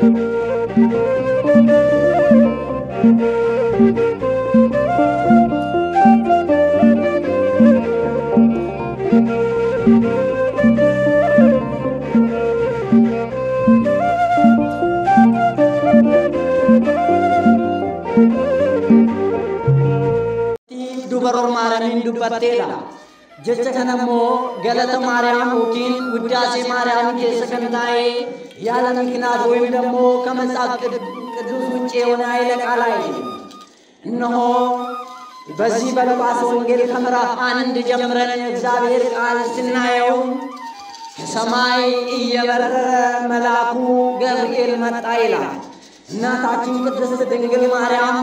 dubaror Mariam dubbatteedha jecha kanammoo galata Mariam yookiin ውዳሴ Mariam keessa kan taa'e ያለ ምክንያት ወይም ደግሞ ከመጽሐፍ ቅዱስ ውጪ የሆነ ኃይለ ቃል አይደለም እነሆ በዚህ በሉቃስ ወንጌል ከምዕራፍ 1 ጀምረን እግዚአብሔር ቃል ስናየው ከሰማይ እየበረረ መልአኩ ገብርኤል መጣ ይላል እናታችን ቅድስት ድንግል ማርያም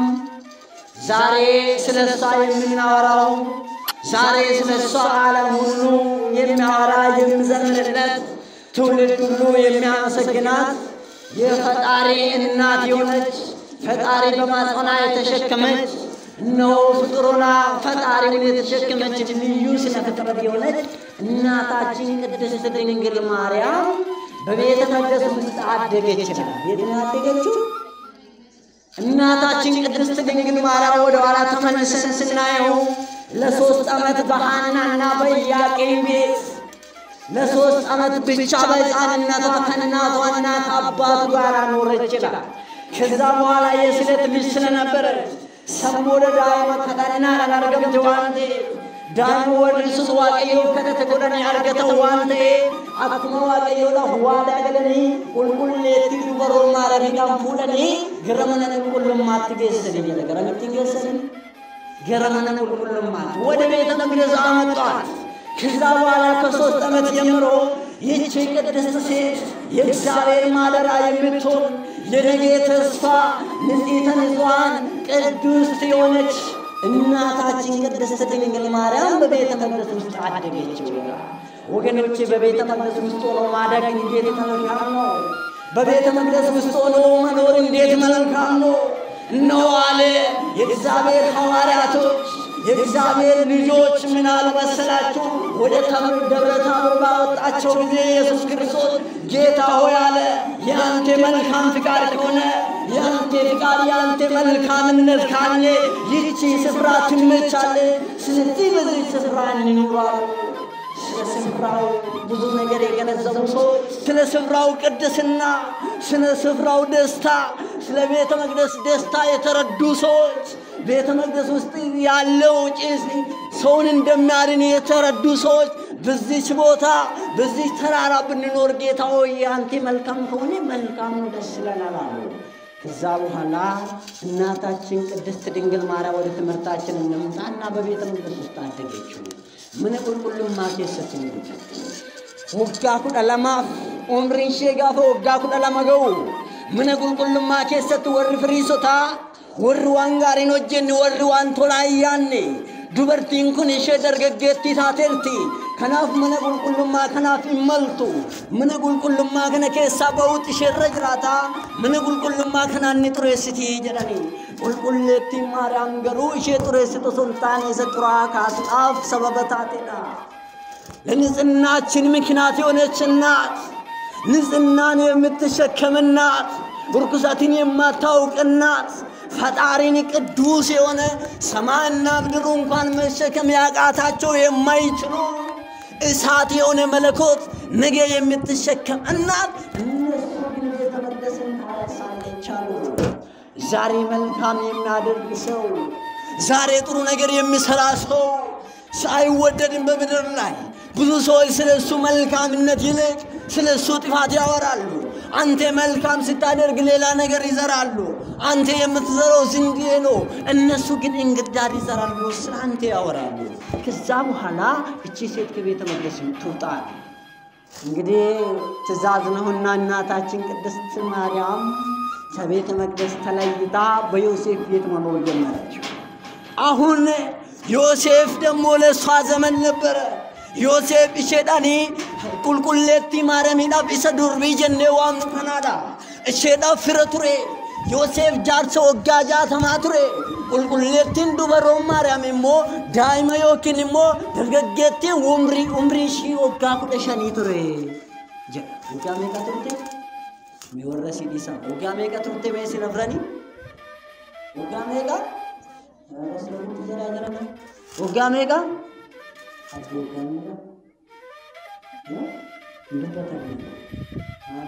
ዛሬ ስለሷ የምናወራው ዛሬ ስለሷ ዓለም ሁሉ የሚያወራ የሚዘምርለት ትውልድ ሁሉ የሚያመሰግናት የፈጣሪ እናት የሆነች ፈጣሪ በማጽናና የተሸከመች ነው ፍጡሩና ፈጣሪውን የተሸከመች ልዩ ስለፍጥረት የሆነች እናታችን ቅድስት ድንግል ማርያም በቤተ መቅደስ ውስጥ አደገች የት አደገችው እናታችን ቅድስት ድንግል ማርያም ወደ ኋላ ተመልሰን ስናየው ለ3 ዓመት በሐናና በኢያቄም ቤት ለ3 ዓመት ብቻ በሕፃንነቷ ከእናቷና ከአባቷ ጋር ኖረች ይላል ከዛ በኋላ የስለት ልጅ ስለነበረች ሰሞደ ዳይማ ከዳና አላርገም ተዋንቴ ዳይማ ወልሱ ዋቀዮ ከተተቆደነ አርገተው ዋንቴ አኩማ ዋቀዮ ለዋዳ ገለኒ ቁልቁልቲ ዱበሮ ማረሪጋም ፉለኒ ገረመነ ቁልቁልም ማትገሰኒ ገረመነ ቁልቁልም ማት ወደ ቤተ መቅደስ አመጣት ከዛ በኋላ ከ3 ዓመት ጀምሮ ይህች ቅድስት ሴት የእግዚአብሔር ማደራ የምትሆን የነገ ተስፋ ንጽሕተ ንጹሐን ቅድስት የሆነች እናታችን ቅድስት ድንግል ማርያም በቤተ መቅደስ ውስጥ አደገች ወገኖቼ በቤተ መቅደስ ውስጥ ሆኖ ማደግ እንዴት መልካም ነው በቤተ መቅደስ ውስጥ ሆኖ መኖር እንዴት መልካም ነው ነው አለ የእግዚአብሔር ሐዋርያቶች የእግዚአብሔር ልጆች ምን አልመሰላችሁ ወደ ደብረ ታቦር ባወጣቸው ጊዜ ኢየሱስ ክርስቶስ ጌታ ሆይ አለ ያንተ መልካም ፍቃድ ከሆነ ያንተ ፍቃድ ያንተ መልካምነት ካለ ይህች ስፍራ ትመቻለች ስለዚህ በዚህ ስፍራ እንኖራለን ስለ ስፍራው ብዙ ነገር የገነዘቡ ሰዎች ስለ ስፍራው ቅድስና ስለ ስፍራው ደስታ ስለ ቤተ መቅደስ ደስታ የተረዱ ሰዎች ቤተ መቅደስ ውስጥ ያለው ጭስ ሰውን እንደሚያድን የተረዱ ሰዎች በዚህ ቦታ በዚህ ተራራ ብንኖር ጌታ ሆይ አንተ መልካም ከሆነ መልካም ደስ ይለናል ከዛ በኋላ እናታችን ቅድስት ድንግል ማርያም ወደ ትምህርታችን እንምጣና በቤተ መቅደስ ውስጥ አደገችው ምን ቁልቁልም ማከሰችን ወጋኩ ደላማ ኡምሪን ሸጋፈ ወጋኩ ደላማ ገው ምን ቁልቁልም ማከሰት ወር ፍሪሶታ ወር ዋንጋሪን ወጀን ወር ዋንቶላያኔ ዱበርቲን ኩን እሸ ደርገገቲ ታተርቲ ከናፍ ምን ቁልቁልም ማከናፍ ይመልቱ ምን ቁልቁልም ማከነ ከሳ በውጥ ሸረጅራታ ምን ቁልቁልም ማከናን ጥሬስቲ ጀዳኒ ቁልቁልቲ ማርያም ገሩ እሸ ጥሬስቶ ሱልጣን የሰጥራ ካስጣፍ ሰበበታቴና ለንጽናችን ምክንያት የሆነችና ንጽናን የምትሸከምና ርኩሳትን የማታውቅና ፈጣሪን ቅዱስ የሆነ ሰማይና ምድር እንኳን መሸከም ያቃታቸው የማይችሉ እሳት የሆነ መለኮት ነገ የምትሸከም እናት እነሱ ግን የተመደሰን ታሳለቻሉ ዛሬ መልካም የሚያደርግ ሰው ዛሬ ጥሩ ነገር የሚሰራ ሰው ሳይወደድም በምድር ላይ ብዙ ሰዎች ስለሱ መልካምነት ይልቅ ስለሱ ጥፋት ያወራሉ አንተ መልካም ስታደርግ ሌላ ነገር ይዘራሉ አንተ የምትዘራው ዝንዴ ነው እነሱ ግን እንግዳር ይዘራሉ ስለአንተ ያወራሉ ከዛ በኋላ እቺ ሴት ከቤተ መቅደስ ትውጣ እንግዲህ ትእዛዝ ነውና እናታችን ቅድስት ማርያም ከቤተ መቅደስ ተለይታ በዮሴፍ ቤት መኖር ጀመረች አሁን ዮሴፍ ደግሞ ለሷ ዘመን ነበረ ዮሴፍ እሸዳኒ ቁልቁልቲ ማርያምና ቢሰዱር ቢጀነዋም ከናዳ እሸዳ ፍረቱሬ ዮሴፍ ጃርሶ ወጋጃ ተማቱሬ ቁልቁልቲን ዱበሮ ማርያምሞ ዳይማ ዮኪንሞ ደርገገቲ ኡምሪ ሺ ወጋ ኩደሸኒ ቱሬ ጃሜ ካቱቴ ሚወረሲ ዲሳ ወጋሜ ቀጥሩቴ በሲ ነፍረኒ ወጋሜ ጋ ስለዚህ ተጀራጀረና ወጋሜ ጋ አድርገን እንደተተነ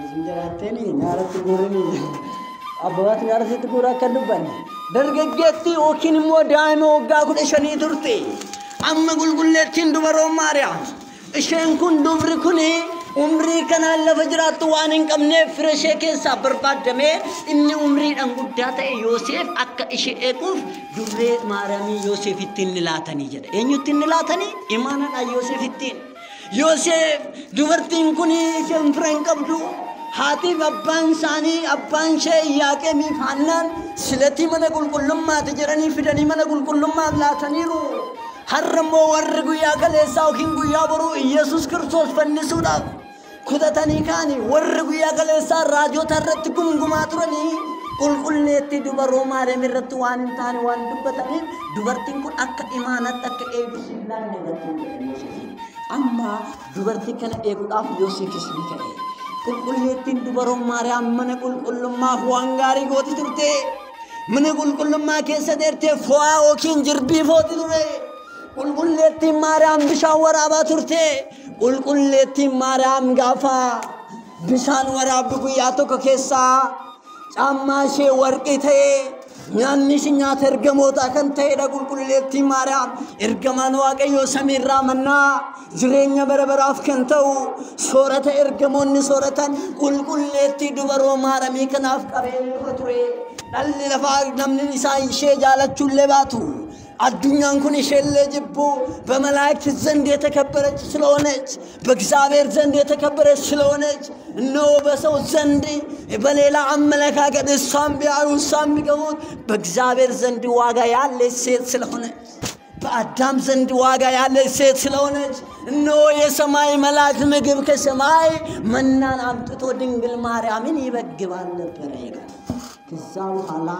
ዝንጀራቴኒ ናረት ጎረኒ አባባት ናረት ጎራ ከልባኝ ደርገገቲ ኦኪን ሞዳይሞ ወጋ ኩደሸኒ ቱርቴ አመ ጉልጉሌቲን ዱበሮ ማርያም እሸን ኩን ዱብሪ ኩኒ ኡምሪ ከናለ ፈጅራት ዋንን ቀምኔ ፍረሼ ከሳ በርባደሜ እኒ ኡምሪ ደን ጉዳታ ዮሴፍ አከ እሺ ኤቁፍ ዱሬ ማርያም ዮሴፍ ይትንላተኒ ጀደ እኙ ላተኒ ኢማናዳ ዮሴፍ ይትን ዮሴፍ ዱበርቲን ኩኒ ሸንፍረን ቀብዱ हाथी अब्बान सानी अब्बान शे याके मी फानन सिलती मन गुलकुल्लुम्मा तजरनी फिदनी मन गुलकुल्लुम्मा लाथनी रो हर्रमो वर्गु या गले साउकिन गुया बरु यीशुस ክርስቶስ ፈንሱዳ ኩደተኒ ካኒ ወርጉ ያ ገለ ሳ ራጆ ተረት ጉምጉማትሮኒ ቁልቁልኔቲ ዱበሮ ማርያም ረቱ ዋን እንታኒ ዋን ዱበተኒ ዱበርቲን ኩን አከ ኢማናት አከ ኤቢስ ላን ነገቱ አማ ዱበርቲ ከነ ኤቁዳፍ ዮሴፍስ ቢከ ቁልቁልኔቲን ዱበሮ ማርያም መነ ቁልቁልማ ዋንጋሪ ጎቲ ቱርቴ መነ ቁልቁልማ ከሰ ደርቴ ፏ ኦኪን ጅርቢ ፎቲ ቱሬ ቁልቁልኔቲን ማርያም ብሻን ወራባ ቱርቴ ቁልቁልኔቲን ማርያም ጋፋ ብሻን ወራብ ጉያቶ ከከሳ ጫማሼ ወርቂቴ ኛንሽኛ ተርገሞታ ከንተ ሄዳ ቁልቁልኔቲን ማርያም እርገማን ዋቀዮ ሰሚራ መና ዝሬኛ በረበራፍ ከንተው ሶረተ እርገሞን ሶረተን ቁልቁልኔቲ ዱበሮ ማርያም ከናፍ ቀበል ፈቱሬ ዳል ለፋ ነምን ኢሳይሼ ጃለቹ ለባቱ አዱኛን ኩን ይሸለ ጅቦ በመላእክት ዘንድ የተከበረች ስለሆነች በእግዚአብሔር ዘንድ የተከበረች ስለሆነች ነው በሰው ዘንድ በሌላ አመለካከት እሷም ቢያዩ እሷም ቢገቡት በእግዚአብሔር ዘንድ ዋጋ ያለች ሴት ስለሆነች በአዳም ዘንድ ዋጋ ያለች ሴት ስለሆነች ነው የሰማይ መልአክ ምግብ ከሰማይ መናን አምጥቶ ድንግል ማርያምን ይበግባል ነበር ይላል ከዛው ኋላ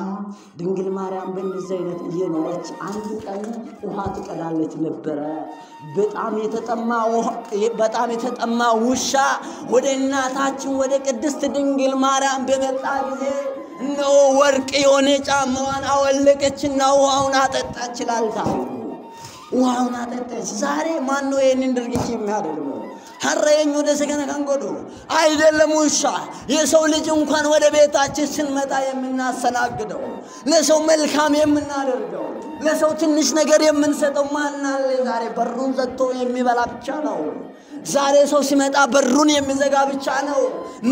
ድንግል ማርያም በእንደዚህ እየኖረች አንድ ቀን ውሃ ትቀዳለች ነበር በጣም የተጠማ ውሻ ወደ እናታችን ወደ ቅድስት ድንግል ማርያም በመጣ ጊዜ ነው ወርቅ የሆነ ጫማዋን አወለቀችና ውሃውን አጠጣች ይላልታ ውሃውን አጠጣች ዛሬ ማን ነው ይሄንን ድርጊት የሚያደርገው ሐረየኝ ወደ ሰገነ ካንጎዶ አይደለም ውሻ የሰው ልጅ እንኳን ወደ ቤታችን ስንመጣ የምናሰናግደው ለሰው መልካም የምናደርገው ለሰው ትንሽ ነገር የምንሰጠው ማን አለ ዛሬ በሩን ዘግቶ የሚበላ ብቻ ነው ዛሬ ሰው ሲመጣ በሩን የሚዘጋ ብቻ ነው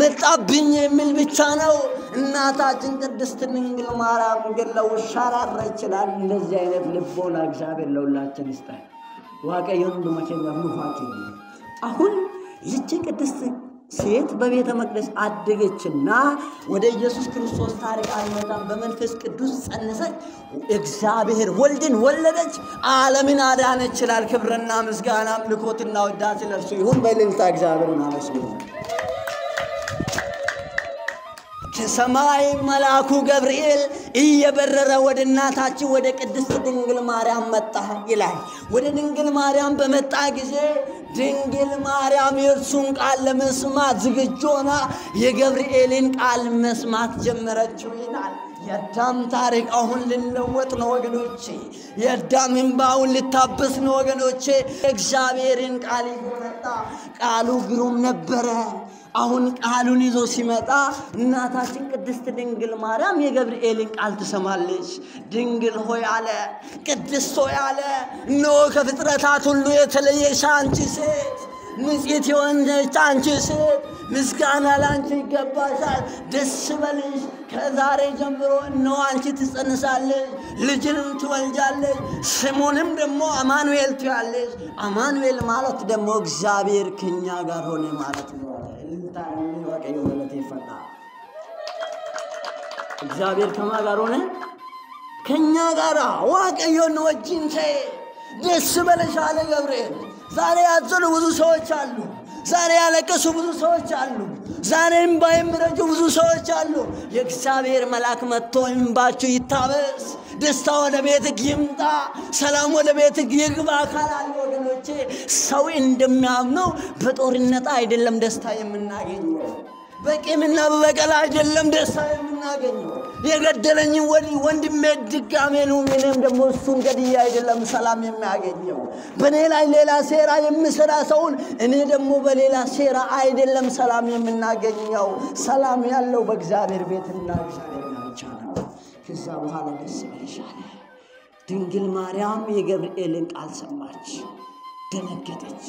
መጣብኝ የሚል ብቻ ነው እናታችን ቅድስት ድንግል ማርያም ግን ለውሻ ይችላል እንደዚህ አይነት ልቦና እግዚአብሔር ለሁላችን ይስጣል ዋቀየን በመቼም ያምፋት አሁን ይህች ቅድስት ሴት በቤተ መቅደስ አደገችና ወደ ኢየሱስ ክርስቶስ ታሪክ አልመጣም በመንፈስ ቅዱስ ጸነሰች እግዚአብሔር ወልድን ወለደች ዓለምን አዳነች ይላል ክብርና ምስጋና አምልኮትና ውዳሴ ለእርሱ ይሁን በእልልታ እግዚአብሔርን አመስግኑ ከሰማይ መልአኩ ገብርኤል እየበረረ ወደ እናታችን ወደ ቅድስት ድንግል ማርያም መጣ ይላል ወደ ድንግል ማርያም በመጣ ጊዜ ድንግል ማርያም የእርሱን ቃል ለመስማት ዝግጁ ሆና የገብርኤልን ቃል መስማት ጀመረችው ይላል የአዳም ታሪክ አሁን ሊለወጥ ነው ወገኖቼ የአዳም እንባውን ሊታበስ ነው ወገኖቼ እግዚአብሔርን ቃል ይመጣ ቃሉ ግሩም ነበረ አሁን ቃሉን ይዞ ሲመጣ እናታችን ቅድስት ድንግል ማርያም የገብርኤልን ቃል ትሰማለች ድንግል ሆይ አለ ቅድስት ሆይ አለ ነው ከፍጥረታት ሁሉ የተለየሽ አንቺ ሴት ንጽሕት የሆንሽ አንቺ ሴት ምስጋና ላንቺ ይገባሻል ደስ በልሽ ከዛሬ ጀምሮ ነው አንቺ ትጸንሳለሽ ልጅንም ትወልጃለሽ ስሙንም ደግሞ አማኑኤል ትያለሽ አማኑኤል ማለት ደግሞ እግዚአብሔር ከኛ ጋር ሆነ ማለት ነው እንታን ወቀዩ ማለት ይፈታ እግዚአብሔር ከማ ጋር ሆነ ከኛ ጋር ወቀዩ ነው ወጅንተ ደስ በልሽ አለ ገብርኤል ዛሬ ያዘኑ ብዙ ሰዎች አሉ ዛሬ ያለቀሱ ብዙ ሰዎች አሉ ዛሬ እንባ የሚረጩ ብዙ ሰዎች አሉ የእግዚአብሔር መልአክ መጥቶ እንባችሁ ይታበስ ደስታ ወደ ቤትህ ይምጣ ሰላም ወደ ቤትህ ይግባ ካላለ ወገኖቼ ሰው እንደሚያምነው በጦርነት አይደለም ደስታ የምናገኘው በቂምና በበቀል አይደለም ደስታ የምናገኘው የገደለኝ ወንድሜ ድጋሜ ነው እኔም ደግሞ እሱን ገድዬ አይደለም ሰላም የሚያገኘው በኔ ላይ ሌላ ሴራ የሚሰራ ሰውን እኔ ደግሞ በሌላ ሴራ አይደለም ሰላም የምናገኘው ሰላም ያለው በእግዚአብሔር ቤትና እግዚአብሔር ብቻ ነው ከዛ በኋላ ደስ ይበልሻል ድንግል ማርያም የገብርኤልን ቃል ሰማች ደነገጠች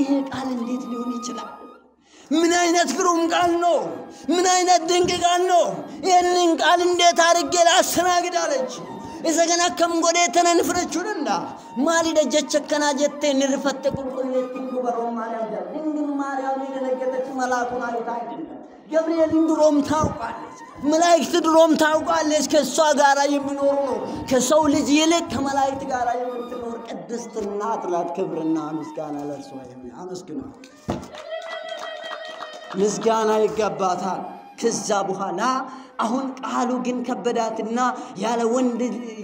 ይሄ ቃል እንዴት ሊሆን ይችላል ምን አይነት ግሩም ቃል ነው ምን አይነት ድንቅ ቃል ነው ይሄንን ቃል እንዴት አድርጌ ላስተናግዳለች እዘገና ከምጎዴ ተነንፍረቹንና ማሊ ደጀቸከና ጀቴ ንርፈተ ቁልቁልቱን ጉበሮ ማርያም ድንግል ማርያም የደነገጠች መልአኩን አይታ አይደለም ገብርኤል ድሮም ታውቃለች መላእክት ድሮም ታውቃለች ከሷ ጋራ የሚኖሩ ነው ከሰው ልጅ ይልቅ ከመላእክት ጋራ የምትኖር ቅድስት እናት ናት ክብርና ምስጋና ለእርሷ ይሁን አመስግኑ ምስጋና ይገባታል ከዛ በኋላ አሁን ቃሉ ግን ከበዳትና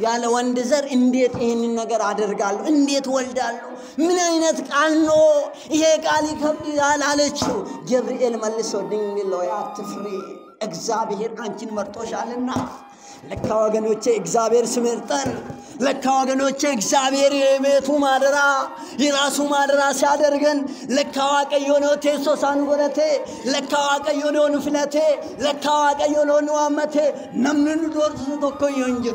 ያለ ወንድ ዘር እንዴት ይሄንን ነገር አደርጋለሁ እንዴት ወልዳለሁ ምን አይነት ቃል ነው ይሄ ቃል ይከብዳል አለችው ገብርኤል መልሶ ድንግል ሆይ አትፍሪ እግዚአብሔር አንቺን መርጦሻልና ለካ ወገኖቼ እግዚአብሔር ስመርጠን ለካ ወገኖቼ እግዚአብሔር የቤቱ ማደራ የራሱ ማደራ ሲያደርገን ለካ ዋቀዮ ነው ተሶሳን ጎረቴ ለካ ዋቀዮ ነው ንፍለቴ ለካ ዋቀዮ ነው ንዋመቴ ነምን ዶርስ ተኮዮ እንጂ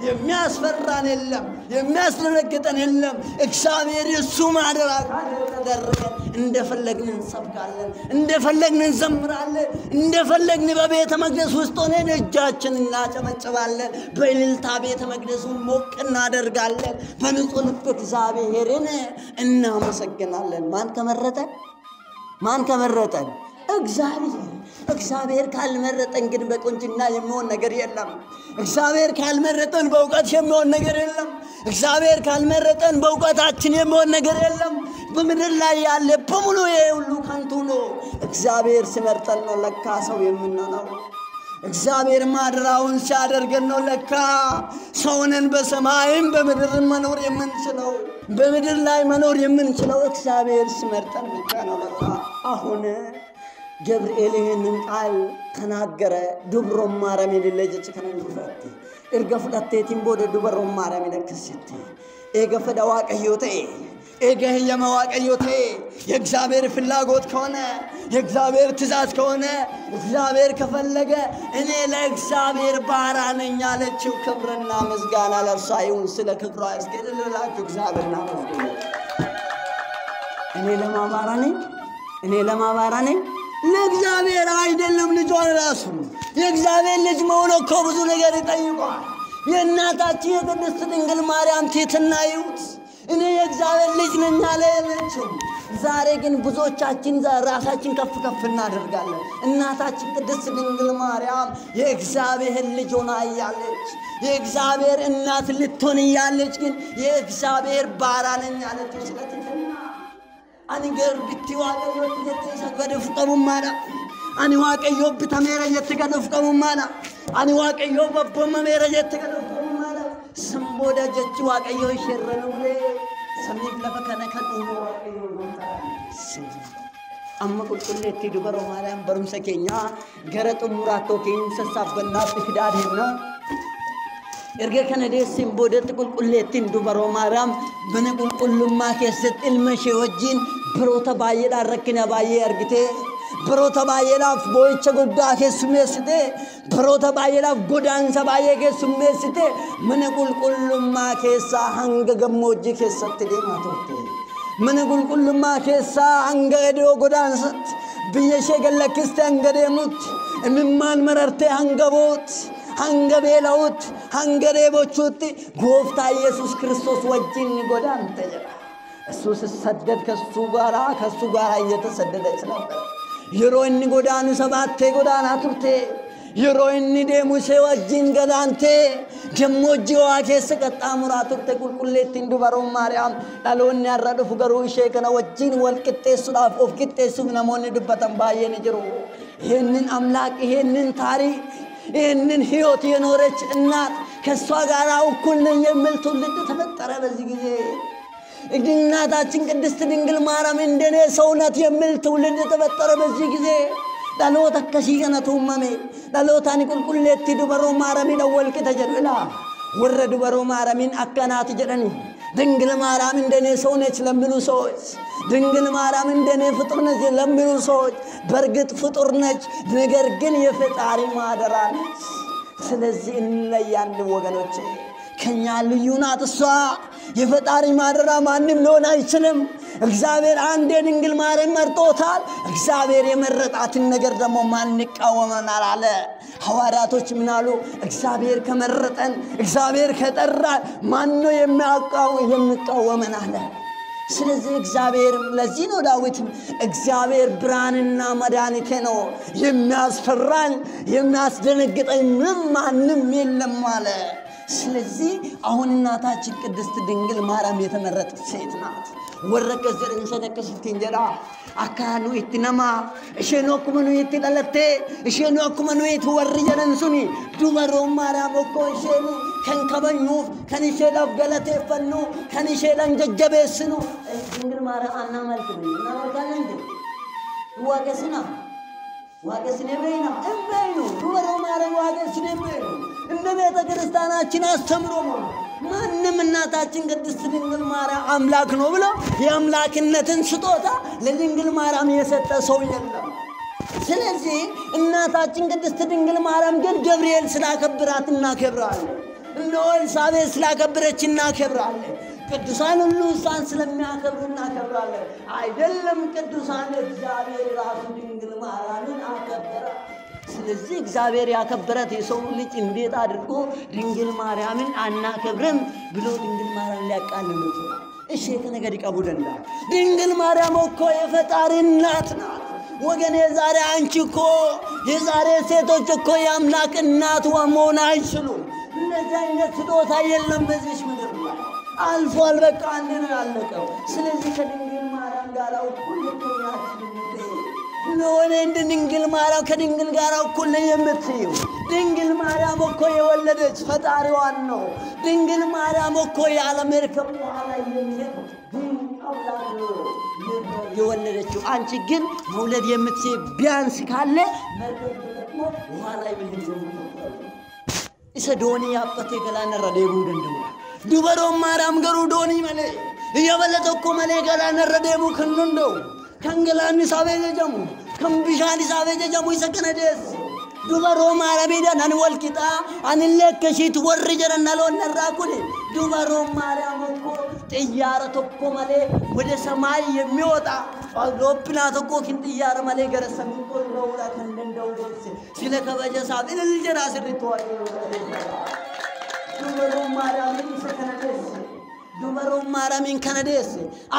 የሚያስፈራን የለም የሚያስደነግጠን የለም እግዚአብሔር የሱ ማደራ ካደረገን እንደፈለግን እንሰብካለን እንደፈለግን እንዘምራለን እንደፈለግን በቤተ መቅደስ ውስጥ ሆነን እጃችንን እናጨበጭባለን በእልልታ ቤተ መቅደሱን ሞቅ እናደርጋለን በንጹህ ልብ እግዚአብሔርን እናመሰግናለን ማን ከመረጠን እግዚአብሔር ካልመረጠን ግን በቁንጅና የሚሆን ነገር የለም እግዚአብሔር ካልመረጠን በእውቀት የሚሆን ነገር የለም እግዚአብሔር ካልመረጠን በእውቀታችን የሚሆን ነገር የለም በምድር ላይ ያለ በሙሉ የሁሉ ከንቱ ነው እግዚአብሔር ሲመርጠን ነው ለካ ሰው የምንሆነው እግዚአብሔር ማደራውን ሲያደርገን ነው ለካ ሰውንን በሰማይም በምድር መኖር የምንችለው በምድር ላይ መኖር የምንችለው እግዚአብሔር ሲመርጠን ብቻ ነው ለካ አሁን ገብርኤል ይህንን ቃል ተናገረ ዱብሮም ማርያም የሌለች ከነንፈት እርገፍለቴቲን ቦደ ዱብሮም ማርያም የነከሰት ኤገፈዳ ዋቀዮቴ ኤገህየመ ዋቀዮቴ የእግዚአብሔር ፍላጎት ከሆነ የእግዚአብሔር ትእዛዝ ከሆነ እግዚአብሔር ከፈለገ እኔ ለእግዚአብሔር ባሪያ ነኝ አለችው ክብርና ምስጋና ለእርሷ ይሁን ስለ ክብሯ እስከደለላችሁ እግዚአብሔርና ምስጋና እኔ ለማባራ ነኝ ለእግዚአብሔር አይደለም ልጇን ራሱ የእግዚአብሔር ልጅ መሆን እኮ ብዙ ነገር ይጠይቃል የእናታችን የቅድስት ድንግል ማርያም ትሕትና ይሁት እኔ የእግዚአብሔር ልጅ ነኝ አለችው ዛሬ ግን ብዙዎቻችን ራሳችን ከፍ እናደርጋለን እናታችን ቅድስት ድንግል ማርያም የእግዚአብሔር ልጅ ሆና ያለች የእግዚአብሔር እናት ልትሆን ያለች ግን የእግዚአብሔር ባሪያ ነኝ አለች ስለትትና አንገር ቢትዋቀዮ ተሰገደ ፍቀሙማና አኒ ዋቀዮ ቢተሜረ የተገደፍቀሙማና አኒ ዋቀዮ በቦመሜረ የተገደፍቀሙማና ሰምቦዳ ጀጭ ዋቀዮ ይሸረነው ሰሚብ ለፈከነ ከዱኑ ዋቀዮ አማ ቁልቁሌቲ ዱበሮ ማርያም በሩምሰ ኬኛ ገረጡ ሙራቶ ኬኝ ሰሳበና ፍዳዴና erga kana deessin boodatti qulqulleettiin dubaro maariyaam bana qulqullummaa keessatti ilma ishee wajjin biroota baay'eedhaan rakkina baay'ee argite biroota baay'eedhaaf boo'icha guddaa keessummeessite biroota baay'eedhaaf godaansa baay'ee keessummeessite mana qulqullummaa keessaa hanga gammoojjii keessatti deemaa turte mana qulqullummaa keessaa hanga iddoo godaansaatti biyya ishee gallakkiste hanga deemutti imimmaan marartee hanga bootti hangabeelaut hangareebochutti gooftaa ኢየሱስ ክርስቶስ ወጅን ጎዳን ተጀራ ኢየሱስ ሰደድ ከሱ ጋራ እየተሰደደች ነበር የሮይን ጎዳኑ ሰባቴ ጎዳና ቱርቴ የሮይን ደሙሴ ወጅን ገዳንቴ ደሞጂዋ ከሰቀጣ ሙራቱት ቁልቁሌቲን ዱበሮ ማርያም ዳሎን ያራደፉ ገሩ ሸከና ወጅን ወልቅጤሱዳፍ ኦፍቅጤሱ ነሞን ድበተን ባየን ጅሩ ይሄንን አምላክ ይሄንን ታሪክ ይሄንን ህይወት የኖረች እናት ከሷ ጋር እኩል ነኝ የሚል ትውልድ ተፈጠረ በዚህ ጊዜ እናታችን ቅድስት ድንግል ማርያም እንደኔ ሰውነት የሚል ትውልድ ተፈጠረ በዚህ ጊዜ dhaloota akkasii kanatu uumame dhalootaan qulqulleetti dubaroo maaramiin walqixa jedhu ilaa warra dubaroo maaramiin akkanaati jedhani ድንግል ማርያም እንደኔ ሰው ነች ለሚሉ ሰዎች ድንግል ማርያም እንደኔ ፍጡር ነች ለሚሉ ሰዎች በርግጥ ፍጡር ነች ነገር ግን የፈጣሪ ማደራ ነች ስለዚህ እንለያን ወገኖቼ ከኛ ልዩ ናት እሷ የፈጣሪ ማደራ ማንንም ሊሆን አይችልም እግዚአብሔር አንዴ ድንግል ማርያም መርጦታል እግዚአብሔር የመረጣትን ነገር ደግሞ ማን ይቃወመናል አለ ሐዋርያቶች ምን አሉ እግዚአብሔር ከመረጠን እግዚአብሔር ከጠራ ማን ነው የሚቃወመን አለ ስለዚህ እግዚአብሔር ለዚህ ነው ዳዊት እግዚአብሔር ብርሃንና መድኃኒቴ ነው የሚያስፈራኝ የሚያስደነግጠኝ ማንም የለም አለ ስለዚህ አሁን እናታችን ቅድስት ድንግል ማርያም የተመረጠች ሴት ናት ወረቀ ዘርን ሰደከስት እንጀራ አካኑ ኢትነማ እሸኖኩመኑ ኢትደለቴ እሸኖኩመኑ ኢትወርጀነን ሱኒ ዱበሮ ማርያም እኮ እሸኑ ከንከበኙ ከንሸዳፍ ገለቴፈኑ ከንሸዳን ጀጀበስኑ ድንግል ማርያም አናመልክም እናመልካለን ዋገስና ዋገስኔ በይና እምበይኑ ዱበሮ ማርያም ዋገስኔ በይኑ እንደ ቤተ ክርስቲያናችን አስተምሮ ማንንም እናታችን ቅድስት ድንግል ማርያም አምላክ ነው ብሎ የአምላክነትን ስጦታ ለድንግል ማርያም የሰጠ ሰው የለም ስለዚህ እናታችን ቅድስት ድንግል ማርያም ግን ገብርኤል ስላከብራት እናከብራለን ነው ኤልሳቤጥ ስላከበረች እናከብራለን ቅዱሳን ሁሉ እሷን ስለሚያከብሩ እናከብራለን አይደለም ቅዱሳን እግዚአብሔር ራሱ ድንግል ማርያምን አከበረ ስለዚህ እግዚአብሔር ያከበራት የሰው ልጅ እንዴት አድርጎ ድንግል ማርያምን አናከብርም ብሎ ድንግል ማርያም ሊያቃልሉ ይችላል እሺ ከነገር ይቀቡደና ድንግል ማርያም እኮ የፈጣሪ እናት ናት ወገኔ ዛሬ አንቺ እኮ የዛሬ ሴቶች እኮ የአምላክ እናት መሆን አይችሉም እንደዚህ አይነት ስጦታ የለም በዚህ ምድር ላይ አልፏል በቃ አንዴ ያለቀው ስለዚህ ከድንግል ማርያም ጋር እኩል ልትሆናችሁ ነው እንደ ድንግል ማርያም ከድንግል ጋር እኩል ነው የምትይው ድንግል ማርያም እኮ የወለደች ፈጣሪዋን ነው ድንግል ማርያም እኮ የዓለም ርከም በኋላ የወለደችው አንቺ ግን መውለድ የምትይ ቢያንስ ካለ ደግሞ በኋላ ይልጅም ኢሰዶኒ ያፈተ ገላነ ረደቡ ደንደሙ ዱበሮ ማርያም ገሩ ዶኒ መለ የበለጠኮ መለ ገላነ ረደቡ ከንንደው ከንገላኒ ሳበጀ ጀሙ ከምቢሻኒ ሳበጀ ጀሙ ይሰከነደስ ዱበሮ ማርያም ዳን ወልቂጣ አንለከሽት ወርጀና ለወነራኩኒ ዱበሮ ማርያም እኮ ጥያረ ተኮ መለ ወደ ሰማይ የሚወጣ አውሮፕላን ተኮ ጥያረ መለ ገረሰም እኮ ነው ከንደው ደስ ሲለከበጀ ሳብ ለልጀራ ስርቷል ዱበሮ ማርያም ይሰከነደስ ዱበሮ ማርያም ከነደስ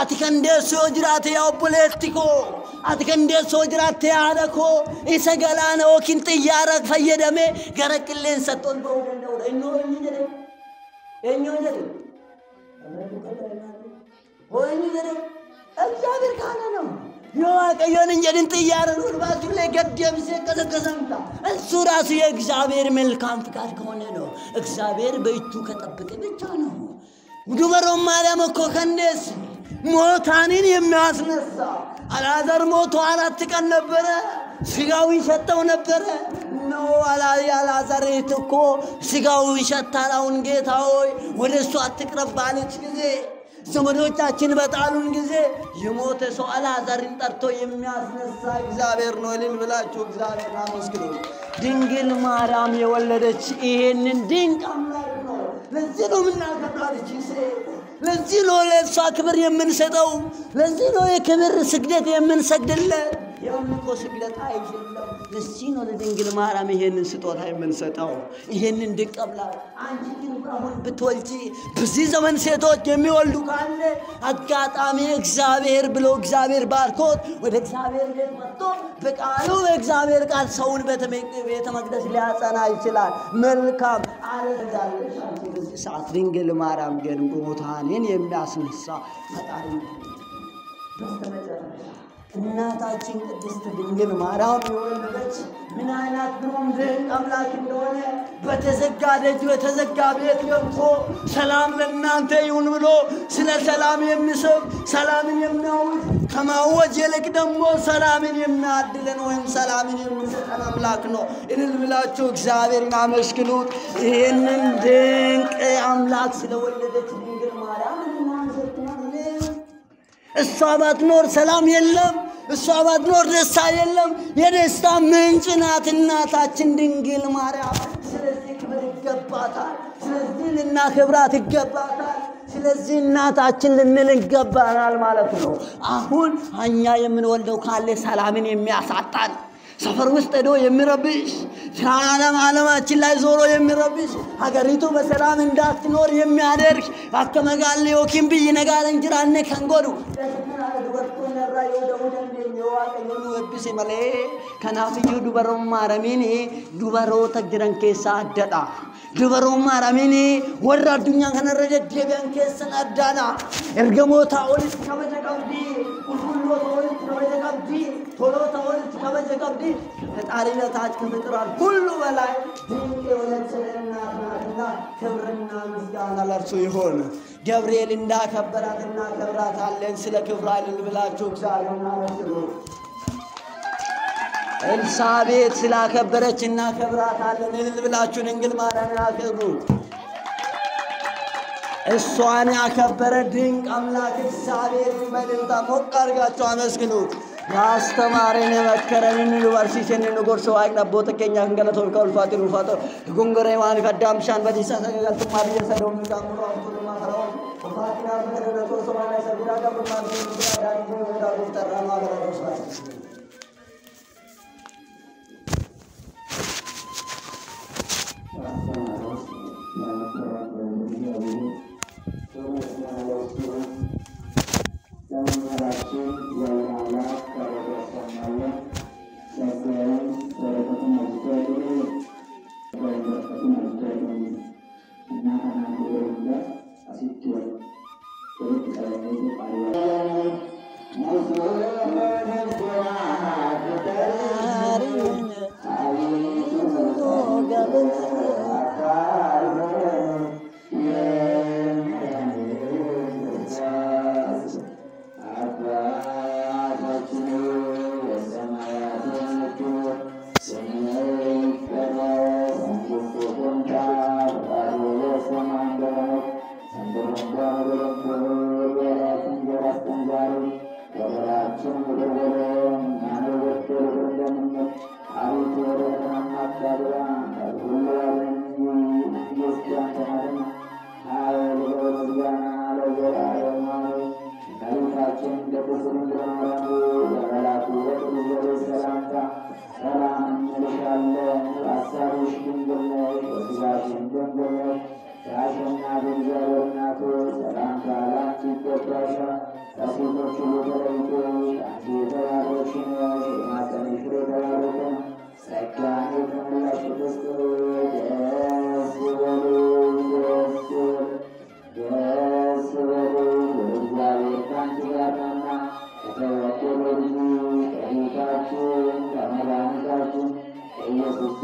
አትከንደስ ጅራተ ያውብለትኮ አትከንደስ ጅራተ ያረኮ ኢሰገላነ ወኪን ጥያረ ፈየደሜ ገረቅልን ሰጥቶን በወደው እኖ ይጀደ ወይ ይጀደ እግዚአብሔር ካለ ነው የዋቀየን እንጀድን ጥያረ ወርባቱ ላይ ገደም ሲከሰከሰምታ እሱ ራሱ የእግዚአብሔር መልካም ፍቃድ ከሆነ ነው እግዚአብሔር በእጁ ከጠበቀ ብቻ ነው ዱበሮ ማርያም እኮ ከንደስ ሞታንን የሚያስነሳ አላዛር ሞቶ 4 ቀን ነበረ ስጋው ይሸተው ነበረ ነው አላዛር እኮ ስጋው ይሸታራውን ጌታ ሆይ ወደሱ አትቅረብ ባለች ጊዜ ዘመዶቻችን በጣሉን ጊዜ የሞተ ሰው አላዛርን ጠርቶ የሚያስነሳ እግዚአብሔር ነው እልል ብላችሁ እግዚአብሔር አመስግኑ ድንግል ማርያም የወለደች ይሄንን ድንቅ አምላክ ነው ለዚህ ነው ምናከብራለች ለዚህ ነው ለሷ ክብር የምንሰጠው ለዚህ ነው የክብር ስግደት የምንሰግድለት የአምልኮ ስግደት አይደለም ለዚህ ነው ለድንግል ማርያም ይሄንን ስጦታ የምንሰጠው ይሄንን ድንቅ አምላክ አንቺ ግን አሁን ብትወልጂ በዚህ ዘመን ሴቶች የሚወልዱ ካለ አጋጣሚ እግዚአብሔር ብሎ እግዚአብሔር ባርኮት ወደ እግዚአብሔር ቤት መጥቶ በቃሉ እግዚአብሔር ቃል ሰውን ቤተ መቅደስ ሊያጸና ይችላል መልካም አለዛለሽ አንቺ በዚህ ሰዓት ድንግል ማርያም ግን ሙታንን የሚያስነሳ ፈጣሪ በስተመጨረሻ እናታችን ቅድስት ድንግል ማርያም የወለደች ምን አይነት ግሩም ድንቅ አምላክ እንደሆነ በተዘጋ ደጅ በተዘጋ ቤት ገብቶ ሰላም ለእናንተ ይሁን ብሎ ስለ ሰላም የሚሰብክ ሰላምን የሚያውጅ ከማወጅ ይልቅ ደግሞ ሰላምን የሚያድለን ወይም ሰላምን የሚሰጠን አምላክ ነው። እልል ብላችሁ እግዚአብሔርን አመስግኑት። ይህንን ድንቅ አምላክ ስለወለደች ድንግል ማርያም እሷ ባትኖር ሰላም የለም፣ እሷ ባትኖር ደስታ የለም። የደስታ ምንጭ ናት እናታችን ድንግል ማርያም። ስለዚህ ክብር ይገባታል። ስለዚህ ልናከብራት ይገባታል። ስለዚህ እናታችን ልንል ይገባናል ማለት ነው። አሁን እኛ የምንወልደው ካለ ሰላምን የሚያሳጣን ሰፈር ውስጥ ሄዶ የሚረብሽ ዓለማችን ላይ ዞሮ የሚረብሽ ሀገሪቱ በሰላም እንዳትኖር የሚያደርግ አከመጋል ዮኪን ብይ ነጋለ እንጅራነ ከንጎዱ Ebbisi malee kanaafiyyuu dubarummaa ramini dubaroota jiran keessaa addadha. Dubarummaa ramini warra addunyaa kanarra deddeebi'an keessan addaadha. Ergamoota walitti kabaja qabdi, qulqulloota walitti kabaja qabdi, toloota walitti kabaja qabdi. ፈጣሪና ታች ከፍጥሯል ሁሉ በላይ ድንቅ የሆነች እናትና ክብርና ምስጋና ለእርሱ ይሁን። ገብርኤል እንዳከበራትና ከብራታለን ስለ ክብሯ ልብላችሁ እግዚአብሔርን አመስግኑ። ኤልሳቤጥ ስላከበረችና ከብራታለን ልብላችሁ ድንግል ማርያምን አክብሩ። እሷን ያከበረ ድንቅ አምላክ እግዚአብሔርን በእልልታ ሞቅ አድርጋችሁ አመስግኑት። ያስተማረን የመከረንን ዩኒቨርሲቲን ንጉርስ ዋይቅ ነቦተ ከኛ እንገለቶል ከውልፋት ሩፋቶ ጉንገሬ ማን ከዳምሻን በዲሳ ሰገገልቱ ማርየ ሰዶም ካምሮ አብቶ ማራው ፋቲና በተደረገ ሶማና ሰብራ ገብማን ዳኒ ወዳው ተራማ በረዶስ Yes,